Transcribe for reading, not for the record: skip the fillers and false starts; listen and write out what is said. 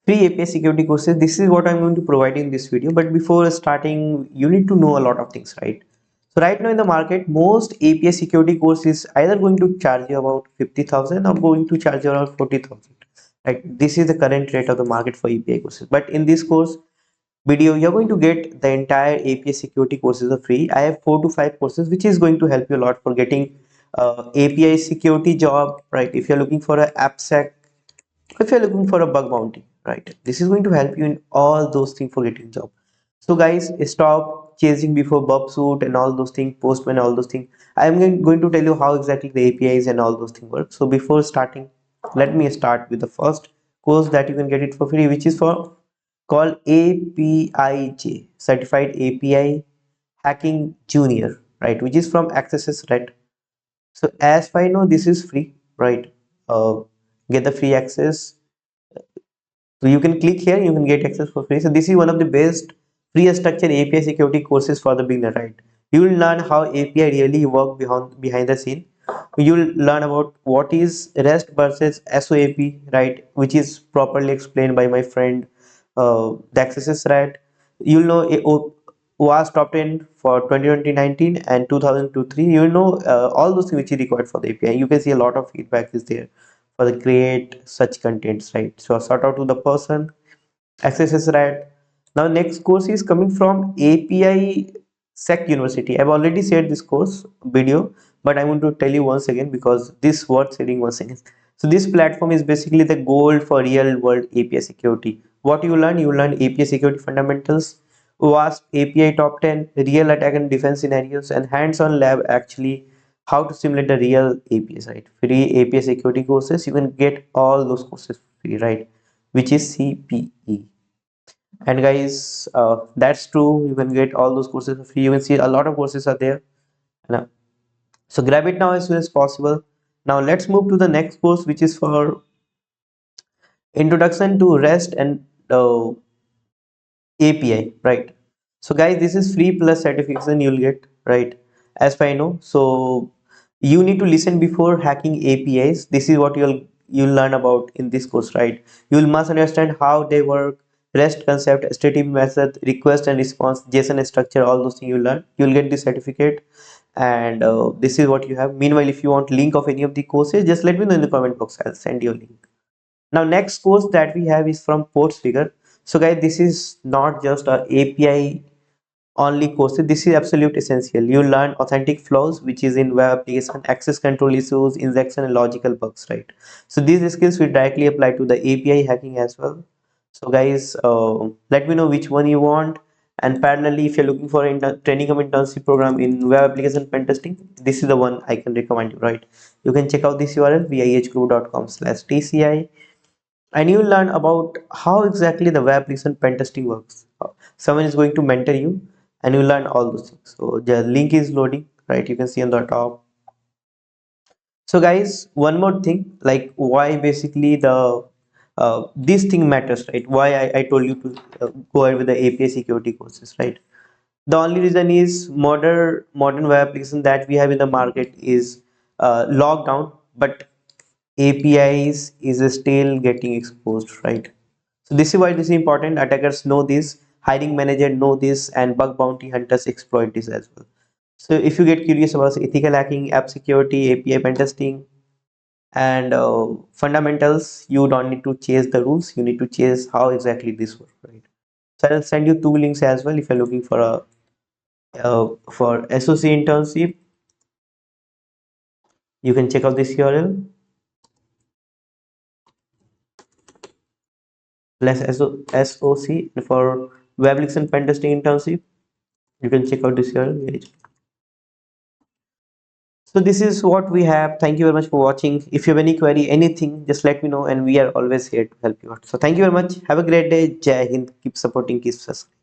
free API security courses. This is what I'm going to provide in this video. But before starting, you need to know a lot of things, right? So right now in the market, most API security course is either going to charge you about 50,000 or going to charge you around 40,000. Right? This is the current rate of the market for API courses. But in this course video, you're going to get the entire API security courses for free. I have 4 to 5 courses, which is going to help you a lot for getting API security job, right? If you're looking for a AppSec, if you're looking for a bug bounty, right, this is going to help you in all those things for getting job. So guys, stop chasing before bub suit and all those things, postman, all those things. I am going to tell you how exactly the APIs and all those things work. So before starting, let me start with the first course that you can get it for free, which is for called APIJ, certified API hacking junior, right, which is from accesses, right? So as I know, this is free, right? uh, get the free access. So you can click here, you can get access for free. So this is one of the best free structured API security courses for the beginner, right? You will learn how API really work behind the scene. You will learn about what is REST versus SOAP, right? Which is properly explained by my friend the accesses, right? You'll know OWASP top 10 for 2019 and 2023. You know all those things which is required for the API. You can see a lot of feedback is there for the create such contents, right? So shout out to the person accesses, right? Now next course is coming from API Sec University. I've already shared this course video, but I want to tell you once again because this worth sharing once again. So this platform is basically the gold for real world API security. What you learn API security fundamentals, OWASP API top 10, real attack and defense scenarios, and hands-on lab actually how to simulate the real APIs, right? Free API security courses, you can get all those courses free, right? Which is CPE. And guys, that's true. You can get all those courses for free. You can see a lot of courses are there. And, so grab it now as soon as possible. Now let's move to the next course, which is for introduction to REST and API, right? So guys, this is free plus certification you'll get, right? As I know. So you need to listen before hacking APIs. This is what you'll learn about in this course, right? You must understand how they work, REST concept, HTTP method, request and response, JSON structure, all those things you learn. You'll get the certificate, and this is what you have. Meanwhile, if you want link of any of the courses, just let me know in the comment box. I'll send you a link. Now next course that we have is from Figure. So guys, this is not just a API only course. This is absolute essential. You learn authentic flaws, which is in web application, access control issues, injection and logical bugs, right? So these skills will directly apply to the API hacking as well. So guys, let me know which one you want. And parallelly, if you're looking for a training or internship program in web application pen testing, this is the one I can recommend you, right? You can check out this URL, viehgroup.com/tci, and you learn about how exactly the web application pen testing works. Someone is going to mentor you, and you learn all those things. So the link is loading, right? You can see on the top. So guys, one more thing, like why basically the this thing matters, right? Why I told you to go ahead with the API security courses, right? The only reason is modern web application that we have in the market is locked down, but APIs is still getting exposed, right? So this is why this is important. Attackers know this, hiring manager know this, and bug bounty hunters exploit this as well. So if you get curious about ethical hacking, app security, API pen testing, and fundamentals, you don't need to chase the rules. You need to chase how exactly this works, right? So I'll send you 2 links as well if you're looking for a for SOC internship. You can check out this URL plus SOC for web application pen testing internship. You can check out this URL. So this is what we have. Thank you very much for watching. If you have any query, anything, just let me know, and we are always here to help you out. So thank you very much. Have a great day. Jai Hind. Keep supporting, keep subscribing.